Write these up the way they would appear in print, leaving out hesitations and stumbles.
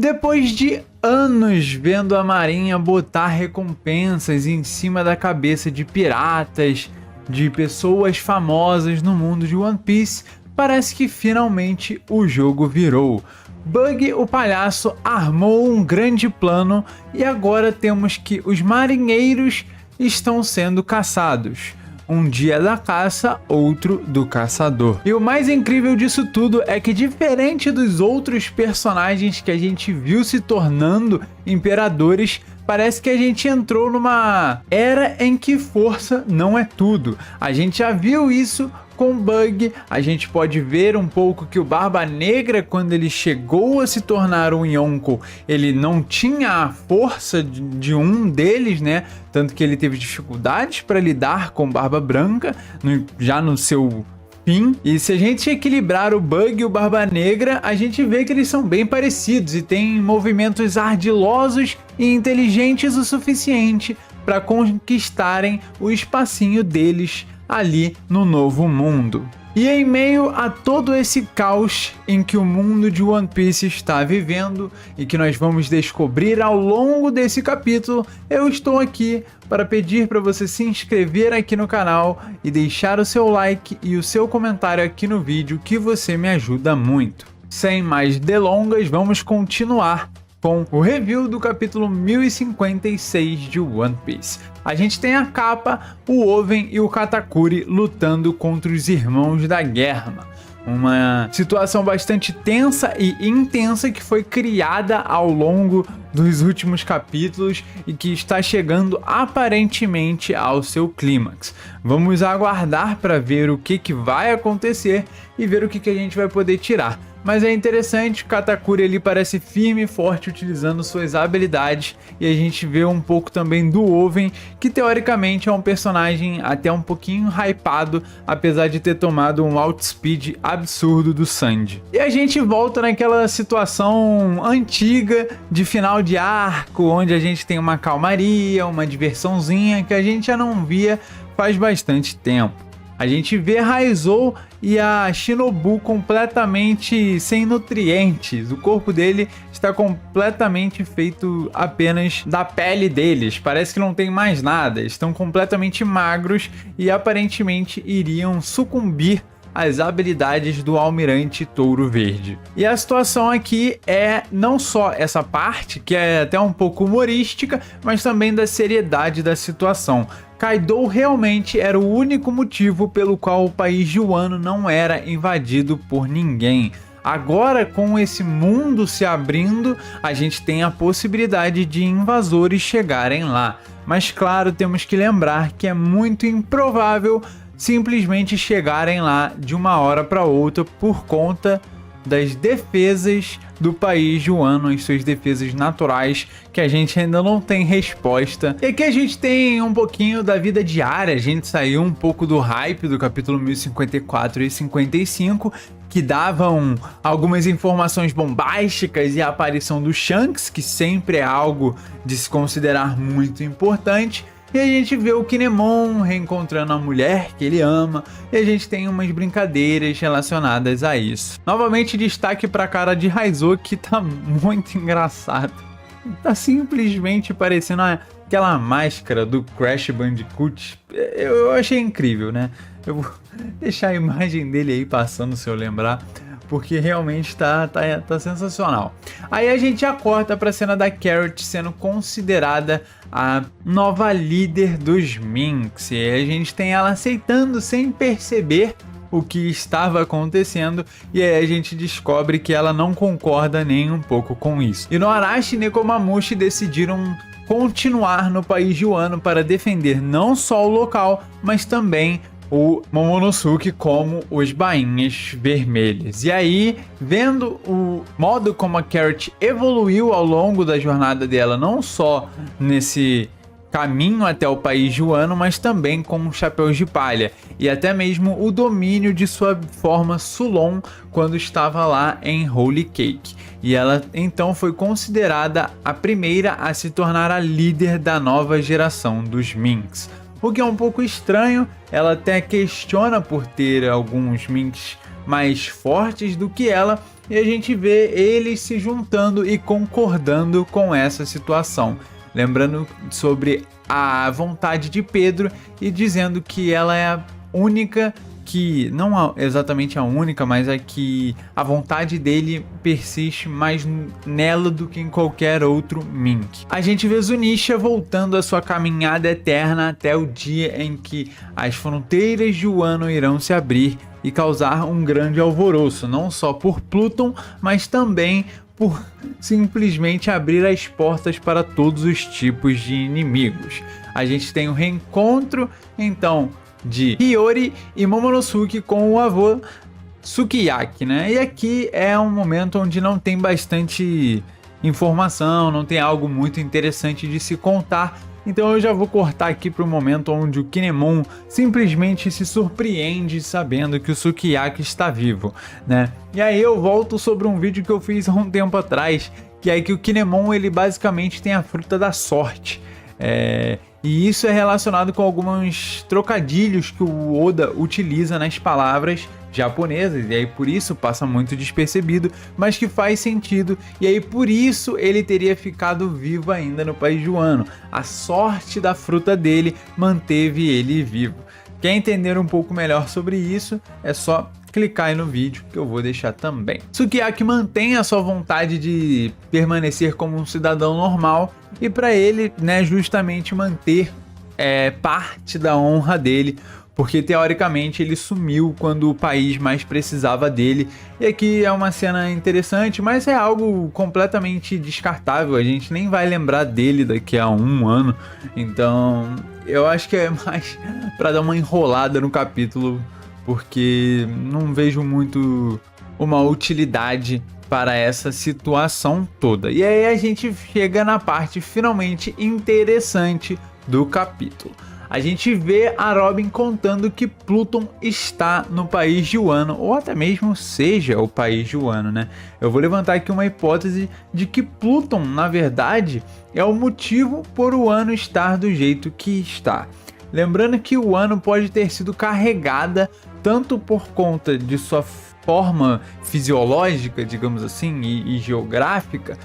Depois de anos vendo a marinha botar recompensas em cima da cabeça de piratas, de pessoas famosas no mundo de One Piece, parece que finalmente o jogo virou. Bug, o palhaço, armou um grande plano e agora temos que os marinheiros estão sendo caçados. Um dia da caça, outro do caçador. E o mais incrível disso tudo é que, diferente dos outros personagens que a gente viu se tornando imperadores, parece que a gente entrou numa era em que força não é tudo. A gente já viu isso com Bug, a gente pode ver um pouco que o Barba Negra, quando ele chegou a se tornar um Yonko, ele não tinha a força de um deles, né? Tanto que ele teve dificuldades para lidar com Barba Branca, já no seu fim. E se a gente equilibrar o Bug e o Barba Negra, a gente vê que eles são bem parecidos e têm movimentos ardilosos e inteligentes o suficiente para conquistarem o espacinho deles ali no novo mundo. E em meio a todo esse caos em que o mundo de One Piece está vivendo e que nós vamos descobrir ao longo desse capítulo, eu estou aqui para pedir para você se inscrever aqui no canal e deixar o seu like e o seu comentário aqui no vídeo, que você me ajuda muito. Sem mais delongas, vamos continuar com o review do capítulo 1056 de One Piece. A gente tem a capa, o Oven e o Katakuri lutando contra os Irmãos da Guerra. Uma situação bastante tensa e intensa que foi criada ao longo dos últimos capítulos e que está chegando aparentemente ao seu clímax. Vamos aguardar para ver o que vai acontecer e ver o que a gente vai poder tirar. Mas é interessante, o Katakuri ele parece firme e forte utilizando suas habilidades, e a gente vê um pouco também do Oven, que teoricamente é um personagem até um pouquinho hypado, apesar de ter tomado um outspeed absurdo do Sandy. E a gente volta naquela situação antiga de final de arco, onde a gente tem uma calmaria, uma diversãozinha que a gente já não via faz bastante tempo. A gente vê Raizou e a Shinobu completamente sem nutrientes. O corpo dele está completamente feito apenas da pele deles. Parece que não tem mais nada. Estão completamente magros e aparentemente iriam sucumbir às habilidades do Almirante Touro Verde. E a situação aqui é não só essa parte, que é até um pouco humorística, mas também da seriedade da situação. Kaido realmente era o único motivo pelo qual o país de Wano não era invadido por ninguém. Agora, com esse mundo se abrindo, a gente tem a possibilidade de invasores chegarem lá. Mas claro, temos que lembrar que é muito improvável simplesmente chegarem lá de uma hora para outra por conta das defesas do país de Wano, as suas defesas naturais, que a gente ainda não tem resposta. E aqui a gente tem um pouquinho da vida diária, a gente saiu um pouco do hype do capítulo 1054 e 55, que davam algumas informações bombásticas e a aparição do Shanks, que sempre é algo de se considerar muito importante. E a gente vê o Kinemon reencontrando a mulher que ele ama, e a gente tem umas brincadeiras relacionadas a isso. Novamente destaque para a cara de Raizou, que tá muito engraçado. Tá simplesmente parecendo aquela máscara do Crash Bandicoot. Eu achei incrível, né? Eu vou deixar a imagem dele aí passando, se eu lembrar, porque realmente tá sensacional. Aí a gente já corta pra cena da Carrot sendo considerada a nova líder dos Minks. E aí a gente tem ela aceitando sem perceber o que estava acontecendo, e aí a gente descobre que ela não concorda nem um pouco com isso. Inuarashi e Nekomamushi decidiram continuar no país de Wano para defender não só o local, mas também o Momonosuke como os bainhas vermelhas. E aí, vendo o modo como a Carrot evoluiu ao longo da jornada dela, não só nesse caminho até o país de Wano, mas também com chapéus de palha, e até mesmo o domínio de sua forma Sulon quando estava lá em Holy Cake. E ela então foi considerada a primeira a se tornar a líder da nova geração dos Minks. O que é um pouco estranho, ela até questiona por ter alguns Minks mais fortes do que ela, e a gente vê eles se juntando e concordando com essa situação. Lembrando sobre a vontade de Pedro e dizendo que ela é a única, que não exatamente a única, mas é que a vontade dele persiste mais nela do que em qualquer outro Mink. A gente vê Zunisha voltando a sua caminhada eterna até o dia em que as fronteiras de Wano irão se abrir e causar um grande alvoroço, não só por Pluton, mas também por simplesmente abrir as portas para todos os tipos de inimigos. A gente tem o reencontro, então, de Hiyori e Momonosuke com o avô Sukiyaki, né? E aqui é um momento onde não tem bastante informação, não tem algo muito interessante de se contar. Então eu já vou cortar aqui para o momento onde o Kinemon simplesmente se surpreende sabendo que o Sukiyaki está vivo, né? E aí eu volto sobre um vídeo que eu fiz há um tempo atrás, que é que o Kinemon ele basicamente tem a fruta da sorte. E isso é relacionado com alguns trocadilhos que o Oda utiliza nas palavras japonesas, e aí por isso passa muito despercebido, mas que faz sentido, e aí por isso ele teria ficado vivo ainda no país de Wano. A sorte da fruta dele manteve ele vivo. Quer entender um pouco melhor sobre isso? É só clicar aí no vídeo que eu vou deixar também. Sukiyaki mantém a sua vontade de permanecer como um cidadão normal e para ele, né, justamente manter parte da honra dele, porque teoricamente ele sumiu quando o país mais precisava dele. E aqui é uma cena interessante, mas é algo completamente descartável, a gente nem vai lembrar dele daqui a um ano, então eu acho que é mais para dar uma enrolada no capítulo, porque não vejo muito uma utilidade para essa situação toda. E aí a gente chega na parte finalmente interessante do capítulo. A gente vê a Robin contando que Pluton está no país de Wano, ou até mesmo seja o país de Wano, né? Eu vou levantar aqui uma hipótese de que Pluton, na verdade, é o motivo por o Wano estar do jeito que está. Lembrando que o Wano pode ter sido carregada tanto por conta de sua forma fisiológica, digamos assim, e geográfica,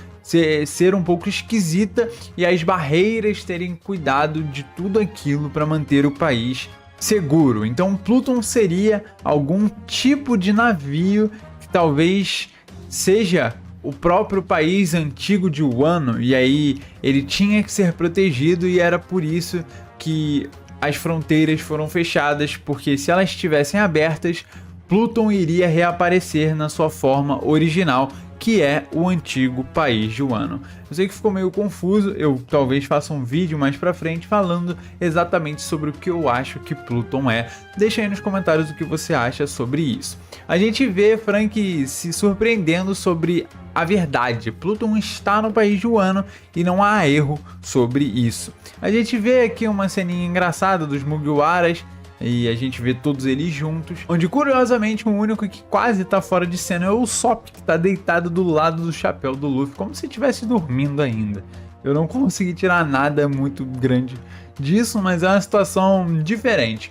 ser um pouco esquisita, e as barreiras terem cuidado de tudo aquilo para manter o país seguro. Então Pluton seria algum tipo de navio que talvez seja o próprio país antigo de Wano, e aí ele tinha que ser protegido, e era por isso que as fronteiras foram fechadas, porque se elas estivessem abertas, Pluton iria reaparecer na sua forma original, que é o antigo país de Wano. Eu sei que ficou meio confuso, eu talvez faça um vídeo mais pra frente falando exatamente sobre o que eu acho que Pluton é. Deixa aí nos comentários o que você acha sobre isso. A gente vê Franky se surpreendendo sobre a verdade. Pluton está no país de Wano e não há erro sobre isso. A gente vê aqui uma ceninha engraçada dos Mugiwaras, e a gente vê todos eles juntos, onde curiosamente o único que quase tá fora de cena é o Usopp, que tá deitado do lado do chapéu do Luffy, como se estivesse dormindo ainda. Eu não consegui tirar nada muito grande disso, mas é uma situação diferente.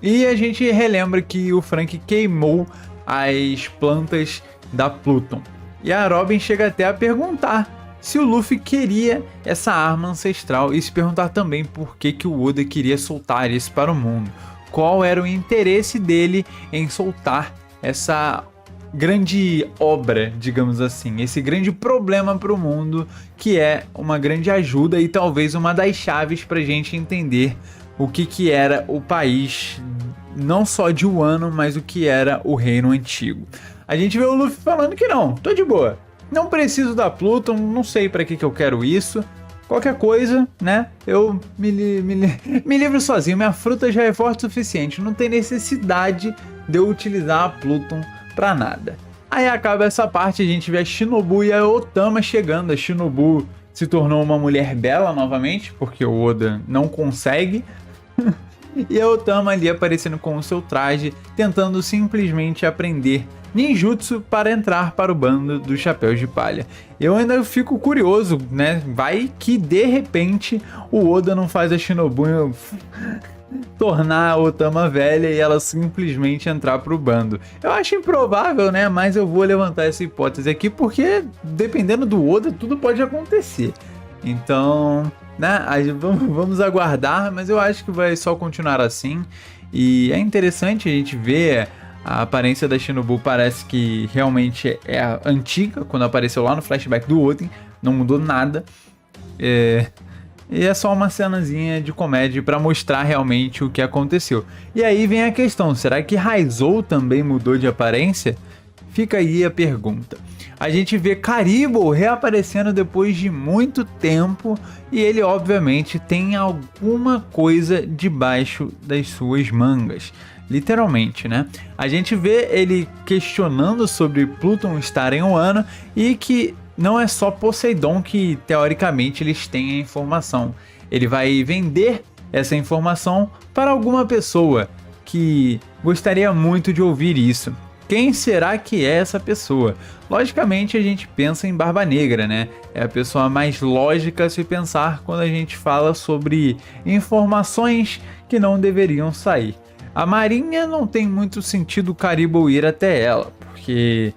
E a gente relembra que o Franky queimou as plantas da Pluton. E a Robin chega até a perguntar se o Luffy queria essa arma ancestral e se perguntar também por que o Oda queria soltar isso para o mundo. Qual era o interesse dele em soltar essa grande obra, digamos assim, esse grande problema para o mundo, que é uma grande ajuda e talvez uma das chaves para a gente entender o que era o país, não só de Wano, mas o que era o reino antigo. A gente vê o Luffy falando que não, tô de boa, não preciso da Pluton, não sei para que eu quero isso. Qualquer coisa, né, eu me livro sozinho, minha fruta já é forte o suficiente, não tem necessidade de eu utilizar a Pluton pra nada. Aí acaba essa parte, a gente vê a Shinobu e a Otama chegando. A Shinobu se tornou uma mulher bela novamente, porque o Oda não consegue. E a Otama ali aparecendo com o seu traje, tentando simplesmente aprender ninjutsu para entrar para o bando dos Chapéus de Palha. Eu ainda fico curioso, né? Vai que de repente o Oda não faz a Shinobu tornar a Otama velha e ela simplesmente entrar pro bando. Eu acho improvável, né? Mas eu vou levantar essa hipótese aqui porque, dependendo do Oda, tudo pode acontecer. Então, né? Vamos aguardar, mas eu acho que vai só continuar assim. E é interessante a gente ver a aparência da Shinobu, parece que realmente é a antiga, quando apareceu lá no flashback do Oden, não mudou nada. E é só uma cenazinha de comédia para mostrar realmente o que aconteceu. E aí vem a questão, será que Raizou também mudou de aparência? Fica aí a pergunta. A gente vê Caribou reaparecendo depois de muito tempo e ele obviamente tem alguma coisa debaixo das suas mangas. Literalmente, né? A gente vê ele questionando sobre Pluton estar em Wano e que não é só Poseidon que teoricamente eles têm a informação. Ele vai vender essa informação para alguma pessoa que gostaria muito de ouvir isso. Quem será que é essa pessoa? Logicamente a gente pensa em Barba Negra, né? É a pessoa mais lógica a se pensar quando a gente fala sobre informações que não deveriam sair. A Marinha não tem muito sentido o Caribou ir até ela, porque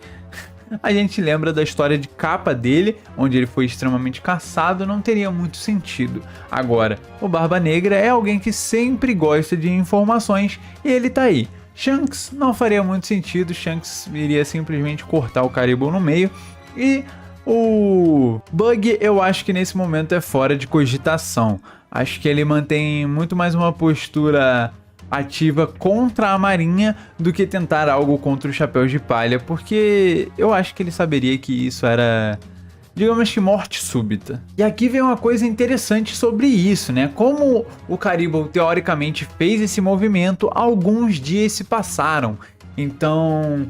a gente lembra da história de capa dele, onde ele foi extremamente caçado, não teria muito sentido. Agora, o Barba Negra é alguém que sempre gosta de informações e ele tá aí. Shanks não faria muito sentido, Shanks iria simplesmente cortar o Caribou no meio e o Bug eu acho que nesse momento é fora de cogitação. Acho que ele mantém muito mais uma postura ativa contra a Marinha do que tentar algo contra os Chapéus de Palha, porque eu acho que ele saberia que isso era, digamos que, morte súbita. E aqui vem uma coisa interessante sobre isso, né? Como o Caribou teoricamente fez esse movimento, alguns dias se passaram. Então,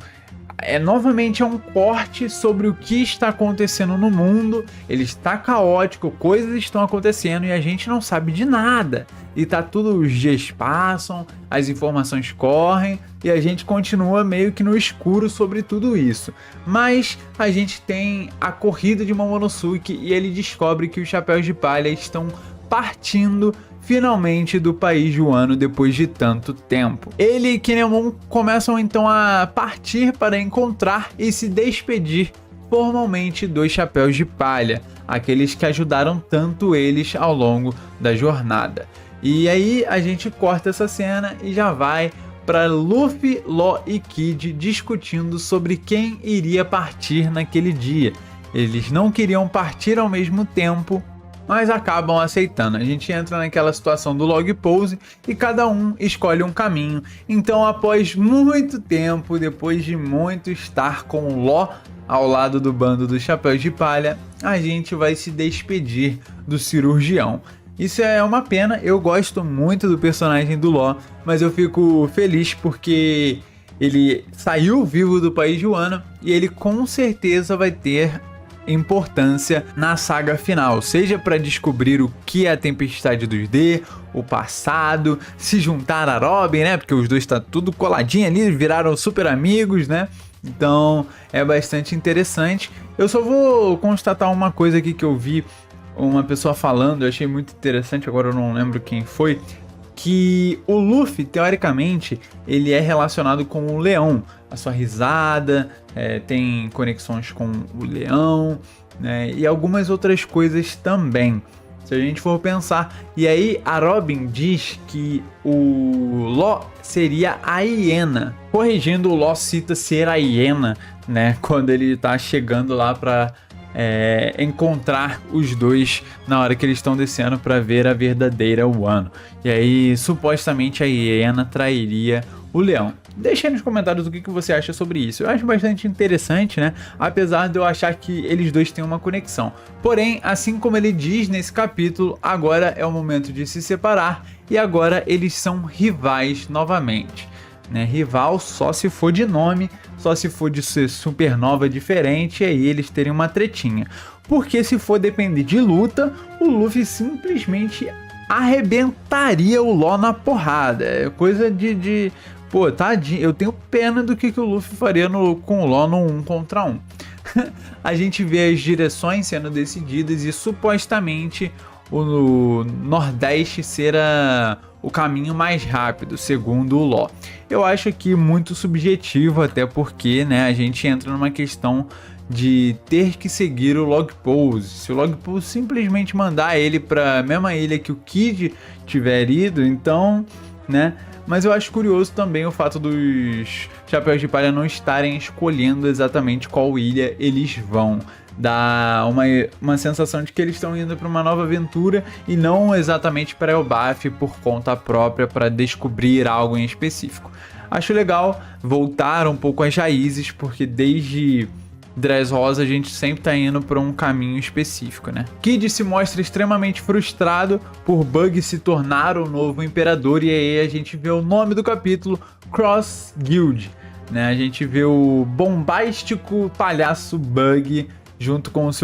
novamente é um corte sobre o que está acontecendo no mundo. Ele está caótico, coisas estão acontecendo e a gente não sabe de nada. E tá tudo, os dias passam, as informações correm e a gente continua meio que no escuro sobre tudo isso. Mas a gente tem a corrida de Momonosuke e ele descobre que os Chapéus de Palha estão partindo finalmente do país de Wano depois de tanto tempo. Ele e Kinemon começam então a partir para encontrar e se despedir formalmente dos Chapéus de Palha, aqueles que ajudaram tanto eles ao longo da jornada. E aí a gente corta essa cena e já vai para Luffy, Law e Kid discutindo sobre quem iria partir naquele dia. Eles não queriam partir ao mesmo tempo, mas acabam aceitando. A gente entra naquela situação do log pose e cada um escolhe um caminho. Então, após muito tempo, depois de muito estar com o Law ao lado do bando dos Chapéus de Palha, a gente vai se despedir do cirurgião. Isso é uma pena, eu gosto muito do personagem do Law, mas eu fico feliz porque ele saiu vivo do país de Wano e ele com certeza vai ter importância na saga final, seja para descobrir o que é a Tempestade dos D, o passado, se juntar a Robin, né? Porque os dois estão tudo coladinho ali, viraram super amigos, né? Então é bastante interessante. Eu só vou constatar uma coisa aqui que eu vi uma pessoa falando, eu achei muito interessante, agora eu não lembro quem foi, que o Luffy, teoricamente, ele é relacionado com o leão. A sua risada tem conexões com o leão, né, e algumas outras coisas também, se a gente for pensar. E aí a Robin diz que o Law seria a hiena. Corrigindo, o Law cita ser a hiena, né, quando ele tá chegando lá para encontrar os dois na hora que eles estão descendo para ver a verdadeira Wano. E aí, supostamente, a hiena trairia o leão. Deixa aí nos comentários o que você acha sobre isso. Eu acho bastante interessante, né? Apesar de eu achar que eles dois têm uma conexão. Porém, assim como ele diz nesse capítulo, agora é o momento de se separar e agora eles são rivais novamente. Né? Rival só se for de nome, só se for de ser supernova diferente, e aí eles terem uma tretinha. Porque se for depender de luta, o Luffy simplesmente arrebentaria o Law na porrada. É coisa de pô, tadinho, eu tenho pena do que o Luffy faria com o Law no 1 contra 1. A gente vê as direções sendo decididas e supostamente o Nordeste ser o caminho mais rápido, segundo o Law. Eu acho aqui muito subjetivo, até porque, né, a gente entra numa questão de ter que seguir o log pose. Se o log pose simplesmente mandar ele para a mesma ilha que o Kid tiver ido, então, né? Mas eu acho curioso também o fato dos Chapéus de Palha não estarem escolhendo exatamente qual ilha eles vão. Dá uma sensação de que eles estão indo para uma nova aventura e não exatamente para Elbaf por conta própria para descobrir algo em específico. Acho legal voltar um pouco às raízes, porque desde Dressrosa a gente sempre tá indo para um caminho específico, né? Kid se mostra extremamente frustrado por Bug se tornar o novo imperador, e aí a gente vê o nome do capítulo, Cross Guild, né? A gente vê o bombástico palhaço Bug junto com as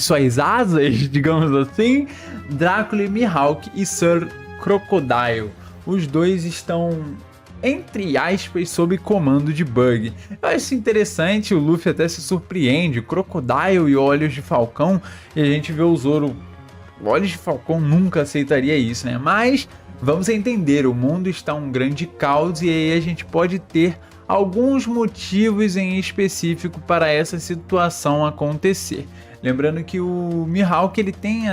suas asas, digamos assim, Drácula e Mihawk e Sir Crocodile. Os dois estão, entre aspas, sob comando de Bug. Eu acho interessante, o Luffy até se surpreende, Crocodile e Olhos de Falcão, e a gente vê o Zoro, Olhos de Falcão nunca aceitaria isso, né? Mas vamos entender, o mundo está um grande caos e aí a gente pode ter alguns motivos em específico para essa situação acontecer. Lembrando que o Mihawk ele tem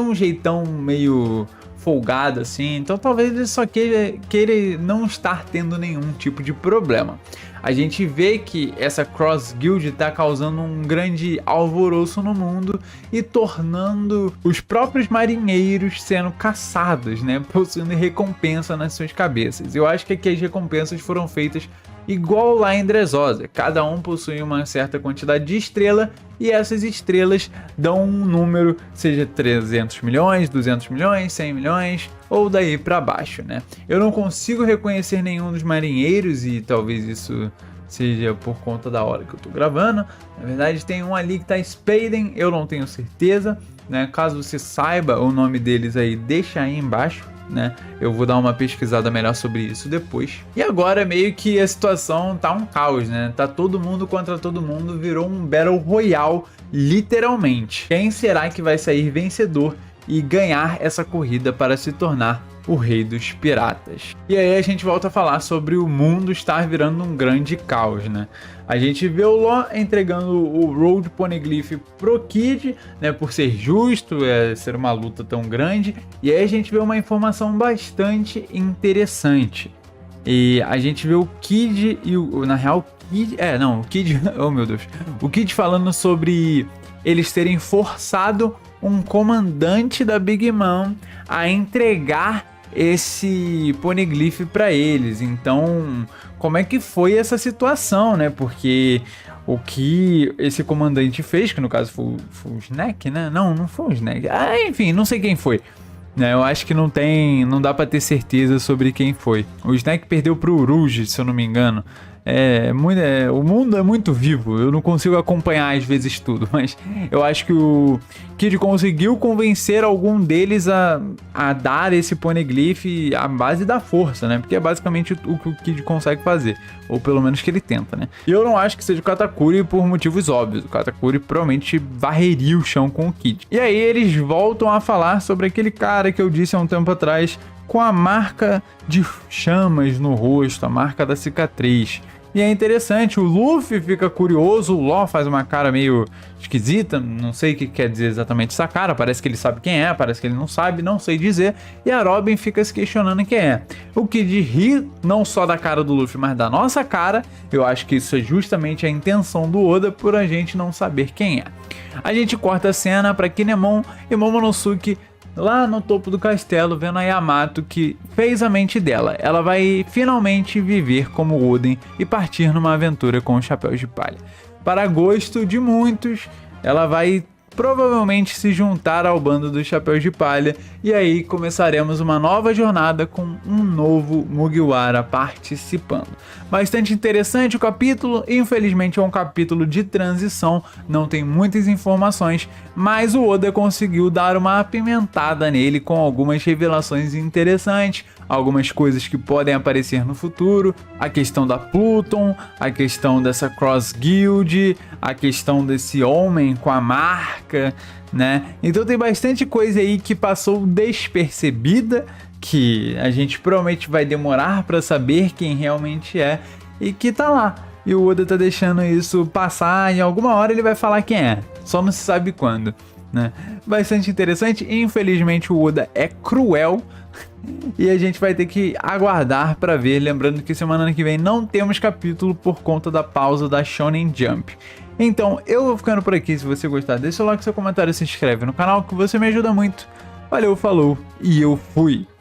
um jeitão meio folgado assim, então talvez ele só queira não estar tendo nenhum tipo de problema. A gente vê que essa Cross Guild está causando um grande alvoroço no mundo e tornando os próprios marinheiros sendo caçados, né, possuindo recompensa nas suas cabeças. Eu acho que aqui as recompensas foram feitas igual lá em Dressrosa, cada um possui uma certa quantidade de estrela e essas estrelas dão um número, seja 300 milhões, 200 milhões, 100 milhões ou daí para baixo, né? Eu não consigo reconhecer nenhum dos marinheiros e talvez isso seja por conta da hora que eu tô gravando. Na verdade tem um ali que tá Spaden, eu não tenho certeza, né? Caso você saiba o nome deles aí, deixa aí embaixo, né? Eu vou dar uma pesquisada melhor sobre isso depois. E agora meio que a situação tá um caos, né? Tá todo mundo contra todo mundo, virou um Battle Royale, literalmente. Quem será que vai sair vencedor e ganhar essa corrida para se tornar o rei dos piratas? E aí a gente volta a falar sobre o mundo estar virando um grande caos, né? A gente vê o Law entregando o Road Poneglyph pro Kid, né, por ser justo, ser uma luta tão grande. E aí a gente vê uma informação bastante interessante. E a gente vê o Kid e na real, o Kid, oh meu Deus, o Kid falando sobre eles terem forçado um comandante da Big Mom a entregar esse Poneglyph para eles. Então, como é que foi essa situação, né? Porque o que esse comandante fez, que no caso foi o Snack, né? Não foi o Snack. Enfim, não sei quem foi, né? Eu acho que não dá para ter certeza sobre quem foi. O Snack perdeu pro Rouge, se eu não me engano. O mundo é muito vivo, eu não consigo acompanhar às vezes tudo, mas eu acho que o Kid conseguiu convencer algum deles a dar esse Poneglyph à base da força, né? Porque é basicamente o que o Kid consegue fazer, ou pelo menos que ele tenta, né? E eu não acho que seja o Katakuri por motivos óbvios. O Katakuri provavelmente varreria o chão com o Kid. E aí eles voltam a falar sobre aquele cara que eu disse há um tempo atrás, com a marca de chamas no rosto, a marca da cicatriz. E é interessante, o Luffy fica curioso, o Law faz uma cara meio esquisita, não sei o que quer dizer exatamente essa cara, parece que ele sabe quem é, parece que ele não sabe, não sei dizer, e a Robin fica se questionando quem é. O Kid ri não só da cara do Luffy, mas da nossa cara. Eu acho que isso é justamente a intenção do Oda por a gente não saber quem é. A gente corta a cena para Kinemon e Momonosuke lá no topo do castelo, vendo a Yamato que fez a mente dela. Ela vai finalmente viver como Oden e partir numa aventura com os Chapéus de Palha. Para gosto de muitos, ela vai provavelmente se juntar ao bando dos Chapéus de Palha, e aí começaremos uma nova jornada com um novo Mugiwara participando. Bastante interessante o capítulo, infelizmente é um capítulo de transição, não tem muitas informações, mas o Oda conseguiu dar uma apimentada nele com algumas revelações interessantes, algumas coisas que podem aparecer no futuro, a questão da Pluton, a questão dessa Cross Guild, a questão desse homem com a marca, né? Então tem bastante coisa aí que passou despercebida, que a gente provavelmente vai demorar para saber quem realmente é e que tá lá. E o Oda tá deixando isso passar, em alguma hora ele vai falar quem é, só não se sabe quando, né? Bastante interessante. Infelizmente o Oda é cruel e a gente vai ter que aguardar para ver, lembrando que semana que vem não temos capítulo por conta da pausa da Shonen Jump. Então eu vou ficando por aqui. Se você gostar, deixa o like, seu comentário, se inscreve no canal que você me ajuda muito. Valeu, falou e eu fui!